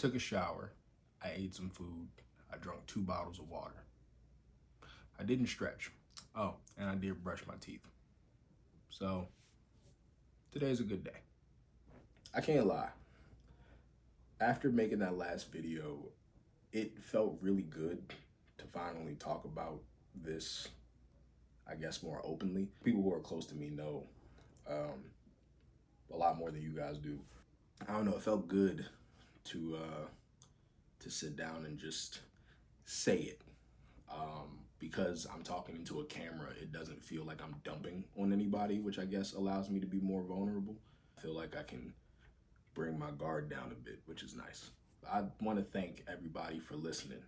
took a shower, I ate some food, I drank 2 bottles of water. I didn't stretch. Oh, and I did brush my teeth. So, today's a good day. I can't lie. After making that last video, it felt really good to finally talk about this, I guess, more openly. People who are close to me know a lot more than you guys do. I don't know, it felt good to sit down and just say it. Because I'm talking into a camera, it doesn't feel like I'm dumping on anybody, which I guess allows me to be more vulnerable. I feel like I can bring my guard down a bit, which is nice. I want to thank everybody for listening.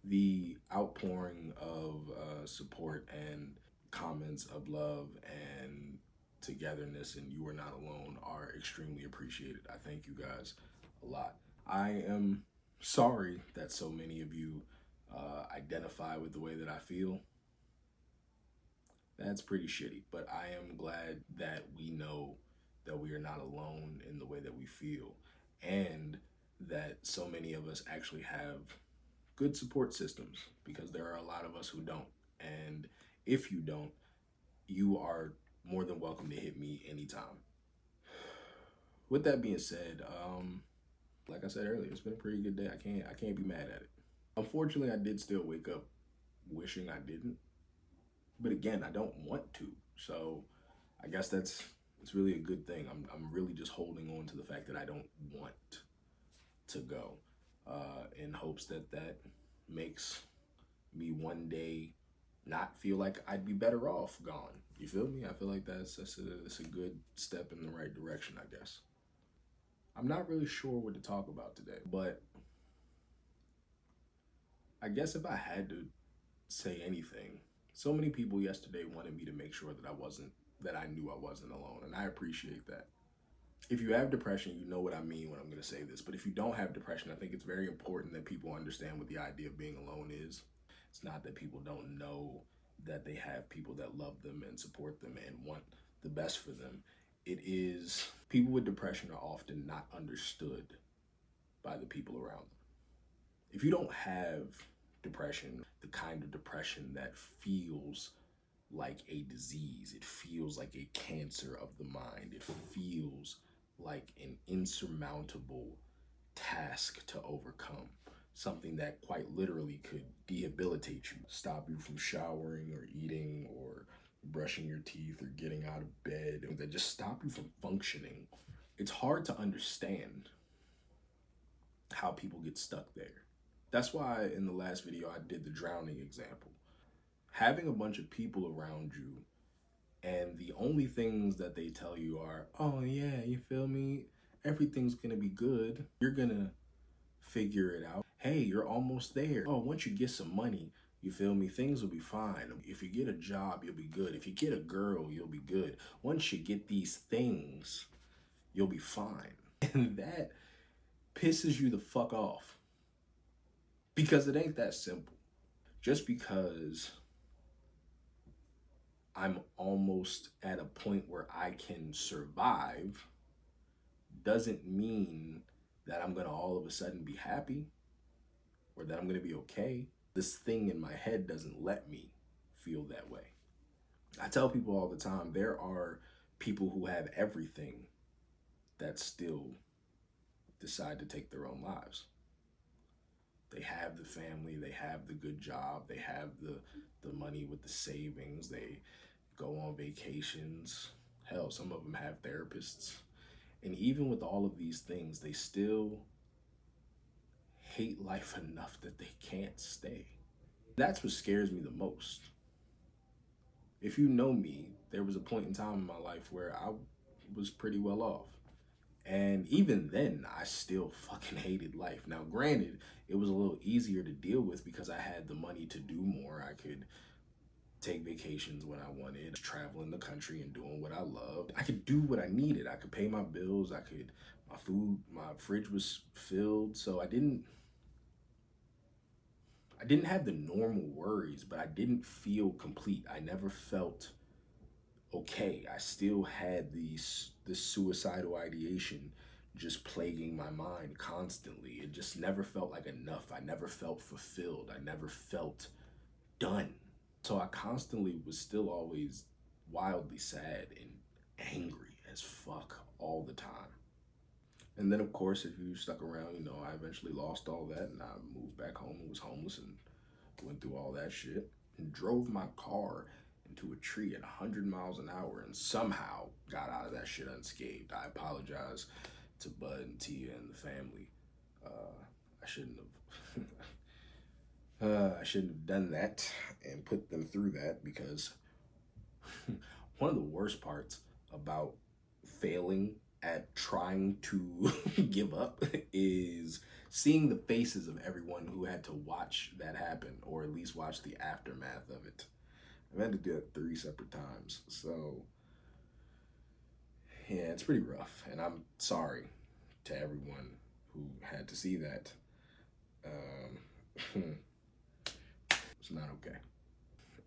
The outpouring of support and comments of love and togetherness and you are not alone are extremely appreciated. I thank you guys a lot. I am sorry that so many of you identify with the way that I feel. That's pretty shitty, but I am glad that we know that we are not alone in the way that we feel, and that so many of us actually have good support systems, because there are a lot of us who don't. And if you don't, you are more than welcome to hit me anytime. With that being said, like I said earlier, it's been a pretty good day. I can't be mad at it. Unfortunately, I did still wake up wishing I didn't. But again, I don't want to. So I guess it's really a good thing. I'm really just holding on to the fact that I don't want to go, in hopes that makes me one day not feel like I'd be better off gone. You feel me? I feel like that's a good step in the right direction, I guess. I'm not really sure what to talk about today, but I guess if I had to say anything, so many people yesterday wanted me to make sure that I knew I wasn't alone, and I appreciate that. If you have depression, you know what I mean when I'm going to say this, but if you don't have depression, I think it's very important that people understand what the idea of being alone is. It's not that people don't know that they have people that love them and support them and want the best for them. It is, people with depression are often not understood by the people around them. If you don't have depression, the kind of depression that feels like a disease, it feels like a cancer of the mind, it feels like an insurmountable task to overcome, something that quite literally could debilitate you, stop you from showering or eating or brushing your teeth or getting out of bed, and that just stop you from functioning. It's hard to understand how people get stuck there. That's why in the last video I did the drowning example. Having a bunch of people around you and the only things that they tell you are, oh yeah, you feel me? Everything's gonna be good. You're gonna figure it out. Hey, you're almost there. Oh, once you get some money, you feel me? Things will be fine. If you get a job, you'll be good. If you get a girl, you'll be good. Once you get these things, you'll be fine. And that pisses you the fuck off. Because it ain't that simple. Just because I'm almost at a point where I can survive doesn't mean that I'm gonna all of a sudden be happy or that I'm gonna be okay. This thing in my head doesn't let me feel that way. I tell people all the time, there are people who have everything that still decide to take their own lives. They have the family, they have the good job, they have the money with the savings, they go on vacations. Hell, some of them have therapists. And even with all of these things, they still hate life enough that they can't stay. That's what scares me the most. If you know me, there was a point in time in my life where I was pretty well off. And even then, I still fucking hated life. Now, granted, it was a little easier to deal with because I had the money to do more. I could take vacations when I wanted, traveling the country and doing what I loved. I could do what I needed. I could pay my bills. My fridge was filled. So I didn't have the normal worries, but I didn't feel complete. I never felt okay. I still had this suicidal ideation just plaguing my mind constantly. It just never felt like enough. I never felt fulfilled. I never felt done. So I constantly was still always wildly sad and angry as fuck all the time. And then, of course, if you stuck around, I eventually lost all that and I moved back home and was homeless and went through all that shit and drove my car into a tree at 100 miles an hour and somehow got out of that shit unscathed. I apologize to Bud and Tia and the family. I shouldn't have. I shouldn't have done that and put them through that because one of the worst parts about failing at trying to give up is seeing the faces of everyone who had to watch that happen or at least watch the aftermath of it. I've had to do it 3 separate times. So, yeah, it's pretty rough. And I'm sorry to everyone who had to see that. It's not okay.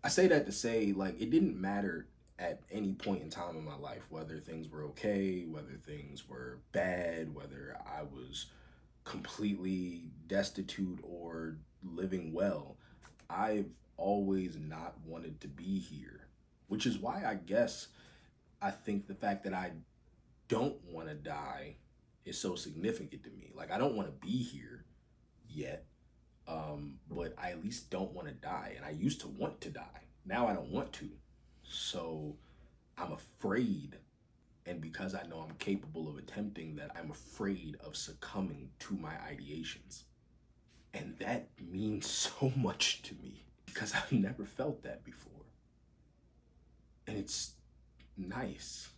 I say that to say, like, it didn't matter at any point in time in my life whether things were okay, whether things were bad, whether I was completely destitute or living well. I've always not wanted to be here, which is why I guess I think the fact that I don't want to die is so significant to me. Like, I don't want to be here yet, but I at least don't want to die. And I used to want to die. Now I don't want to. So I'm afraid. And because I know I'm capable of attempting that, I'm afraid of succumbing to my ideations. And that means so much to me because I've never felt that before. And it's nice.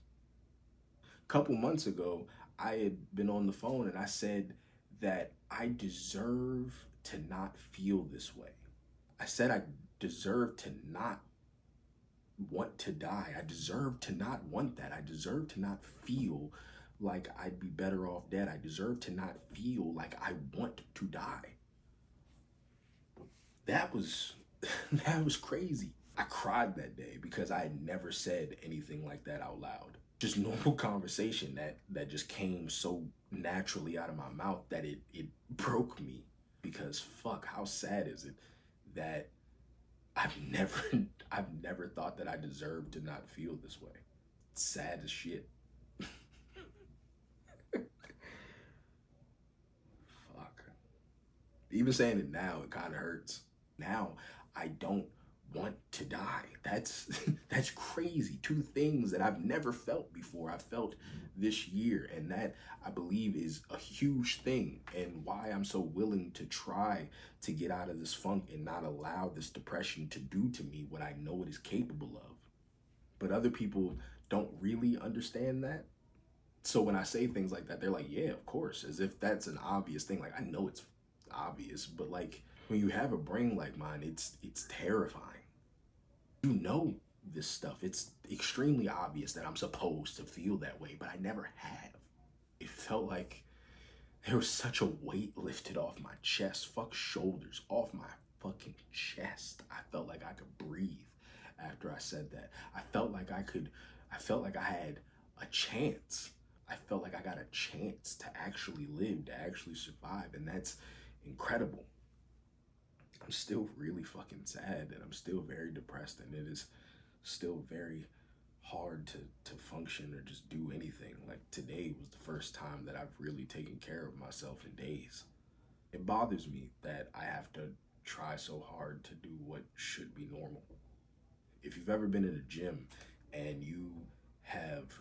A couple months ago, I had been on the phone and I said that I deserve to not feel this way. I said I deserve to not want to die. I deserve to not want that. I deserve to not feel like I'd be better off dead. I deserve to not feel like I want to die. That was that was crazy. I cried that day because I had never said anything like that out loud. Just normal conversation that just came so naturally out of my mouth that it broke me because fuck, how sad is it that I've never I've never thought that I deserved to not feel this way. It's sad as shit. Fuck. Even saying it now, it kind of hurts. Now I don't want to die. That's that's crazy. Two things that I've never felt before. I felt this year, and that I believe is a huge thing, and why I'm so willing to try to get out of this funk and not allow this depression to do to me what I know it is capable of. But other people don't really understand that. So when I say things like that, they're like, yeah, of course, as if that's an obvious thing. Like, I know it's obvious, but like when you have a brain like mine, it's terrifying. You know this stuff. It's extremely obvious that I'm supposed to feel that way, but I never have. It felt like there was such a weight lifted off my chest. Fuck shoulders, off my fucking chest. I felt like I could breathe after I said that. I felt like I had a chance. I felt like I got a chance to actually live, to actually survive, and that's incredible. I'm still really fucking sad and I'm still very depressed, and it is still very hard to function or just do anything. Like today was the first time that I've really taken care of myself in days. It bothers me that I have to try so hard to do what should be normal. If you've ever been in a gym and you have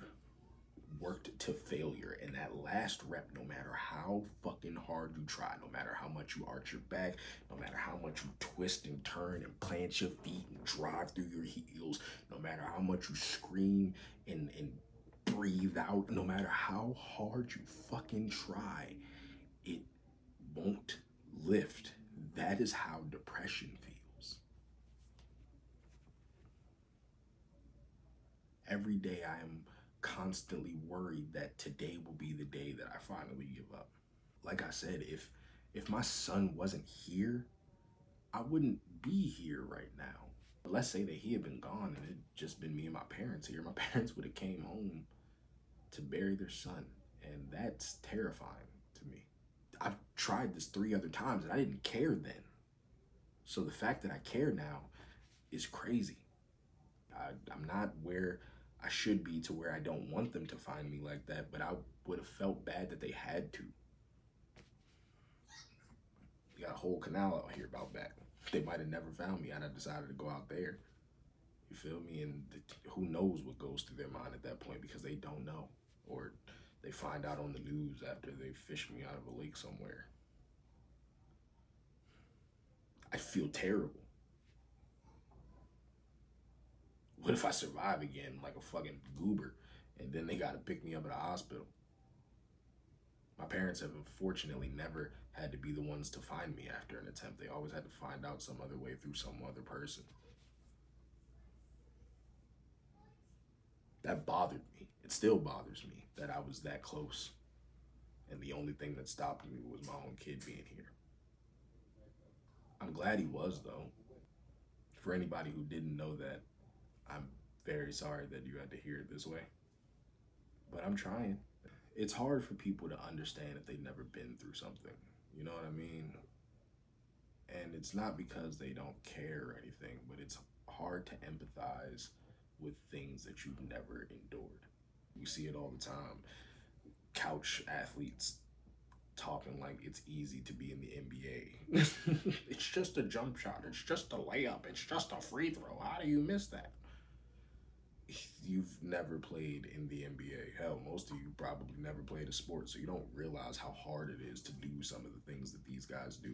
worked to failure, and that last rep, no matter how fucking hard you try, no matter how much you arch your back, no matter how much you twist and turn and plant your feet and drive through your heels, no matter how much you scream and breathe out, no matter how hard you fucking try, it won't lift. That is how depression feels. Every day I am constantly worried that today will be the day that I finally give up. Like I said, if my son wasn't here, I wouldn't be here right now. But let's say that he had been gone and it just been me and my parents here. My parents would have came home to bury their son, And that's terrifying to me. I've tried this 3 other times and I didn't care then. So the fact that I care now is crazy. I'm not where I should be to where I don't want them to find me like that, but I would have felt bad that they had to. You got a whole canal out here about that. They might have never found me. I'd have decided to go out there. You feel me? And who knows what goes through their mind at that point because they don't know. Or they find out on the news after they fished me out of a lake somewhere. I feel terrible. What if I survive again like a fucking goober and then they gotta pick me up at a hospital? My parents have unfortunately never had to be the ones to find me after an attempt. They always had to find out some other way through some other person. That bothered me. It still bothers me that I was that close. And the only thing that stopped me was my own kid being here. I'm glad he was, though. For anybody who didn't know that, I'm very sorry that you had to hear it this way. But I'm trying. It's hard for people to understand if they've never been through something. You know what I mean? And it's not because they don't care or anything, but it's hard to empathize with things that you've never endured. You see it all the time. Couch athletes talking like it's easy to be in the NBA. It's just a jump shot. It's just a layup. It's just a free throw. How do you miss that? You've never played in the NBA. Hell, most of you probably never played a sport, so you don't realize how hard it is to do some of the things that these guys do.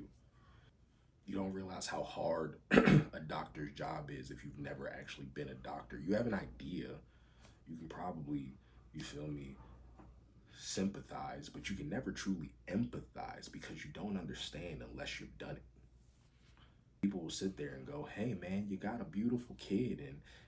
You don't realize how hard a doctor's job is if you've never actually been a doctor. You have an idea. You can probably, you feel me, sympathize, but you can never truly empathize because you don't understand unless you've done it. People will sit there and go, hey man, you got a beautiful kid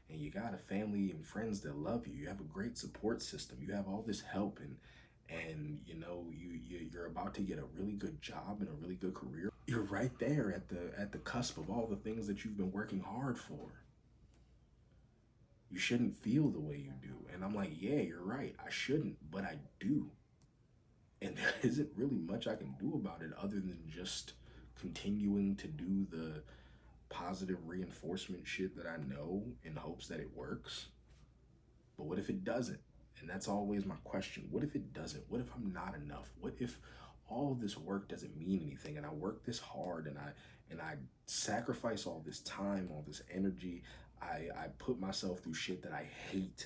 and you got a family and friends that love you. You have a great support system. You have all this help and you know you're about to get a really good job and a really good career. You're right there at the cusp of all the things that you've been working hard for. You shouldn't feel the way you do. And I'm like, yeah, you're right. I shouldn't, but I do. And there isn't really much I can do about it other than just continuing to do the positive reinforcement shit that I know in hopes that it works. But what if it doesn't? And that's always my question. What if it doesn't? What if I'm not enough? What if all of this work doesn't mean anything and I work this hard and I sacrifice all this time, all this energy, I put myself through shit that I hate,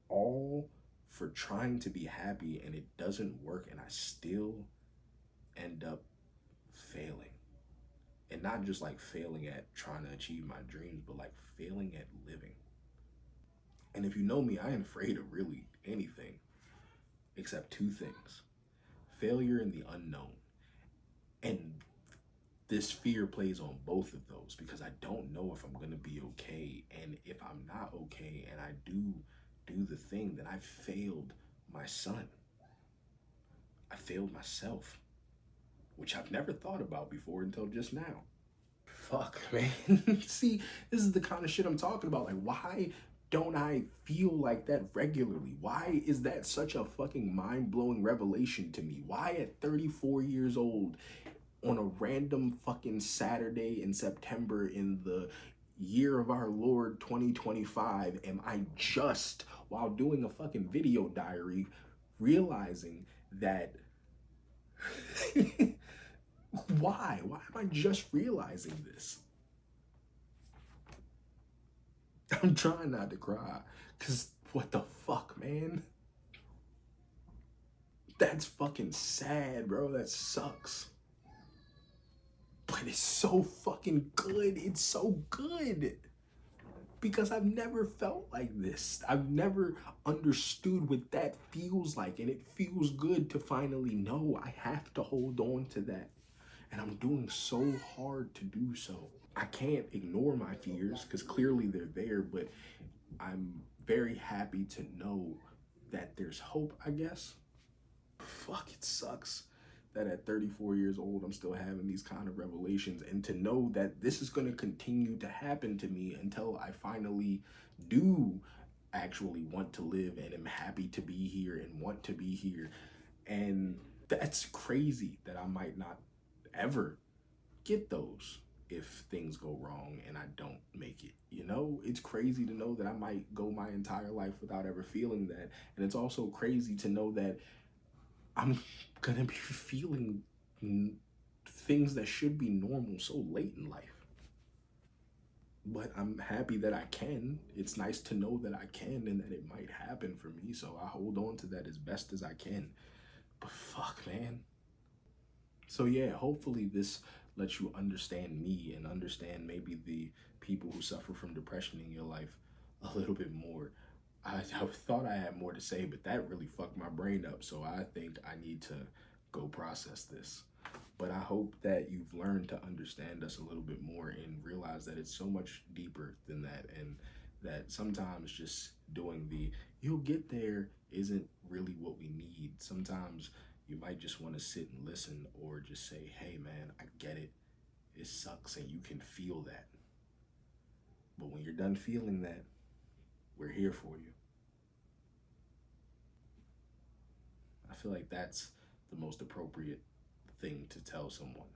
all for trying to be happy and it doesn't work and I still end up failing. And not just like failing at trying to achieve my dreams, but like failing at living. And if you know me, I ain't afraid of really anything except two things: failure and the unknown. And this fear plays on both of those because I don't know if I'm going to be okay. And if I'm not okay and I do the thing, then I failed my son. I failed myself, which I've never thought about before until just now. Fuck, man. See, this is the kind of shit I'm talking about. Like, why don't I feel like that regularly? Why is that such a fucking mind-blowing revelation to me? Why at 34 years old, on a random fucking Saturday in September in the year of our Lord 2025, am I just, while doing a fucking video diary, realizing that why am I just realizing this? I'm trying not to cry because what the fuck, man? That's fucking sad, bro. That sucks. But it's so fucking good. It's so good. Because I've never felt like this. I've never understood what that feels like. And it feels good to finally know I have to hold on to that. And I'm doing so hard to do so. I can't ignore my fears because clearly they're there, but I'm very happy to know that there's hope, I guess. Fuck, it sucks that at 34 years old, I'm still having these kind of revelations, and to know that this is going to continue to happen to me until I finally do actually want to live and am happy to be here and want to be here. And that's crazy that I might not ever get those if things go wrong and I don't make it. You know, it's crazy to know that I might go my entire life without ever feeling that. And it's also crazy to know that I'm gonna be feeling things that should be normal so late in life. But I'm happy that I can. It's nice to know that I can and that it might happen for me. So I hold on to that as best as I can. But fuck, man. So yeah, hopefully this lets you understand me and understand maybe the people who suffer from depression in your life a little bit more. I thought I had more to say, but that really fucked my brain up. So I think I need to go process this. But I hope that you've learned to understand us a little bit more and realize that it's so much deeper than that. And that sometimes just doing the you'll get there isn't really what we need. Sometimes you might just want to sit and listen or just say, hey man, I get it. It sucks and you can feel that. But when you're done feeling that, we're here for you. I feel like that's the most appropriate thing to tell someone.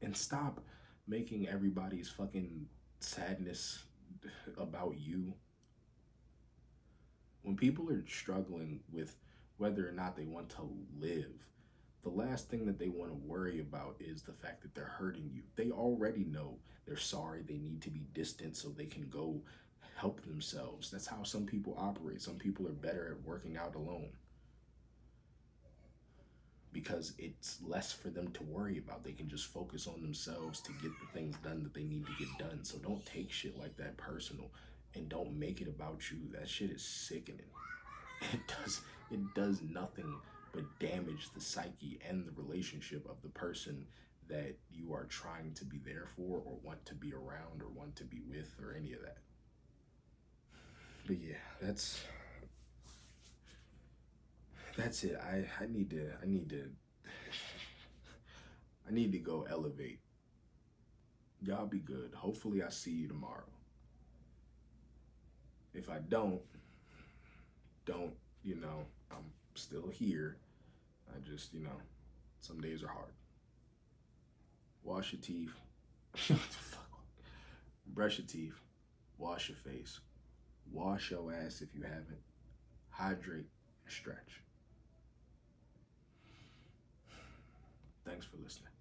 And stop making everybody's fucking sadness about you. When people are struggling with whether or not they want to live, the last thing that they want to worry about is the fact that they're hurting you. They already know they're sorry, they need to be distant so they can go help themselves. That's how some people operate. Some people are better at working out alone because it's less for them to worry about. They can just focus on themselves to get the things done that they need to get done. So don't take shit like that personal and don't make it about you. That shit is sickening. It does nothing but damage the psyche and the relationship of the person that you are trying to be there for or want to be around or want to be with or any of that. But yeah, that's it. I need to go elevate. Y'all be good. Hopefully I see you tomorrow. If I don't, I'm still here. I just, some days are hard. Wash your teeth. Brush your teeth. Wash your face. Wash your ass if you haven't. Hydrate and stretch. Thanks for listening.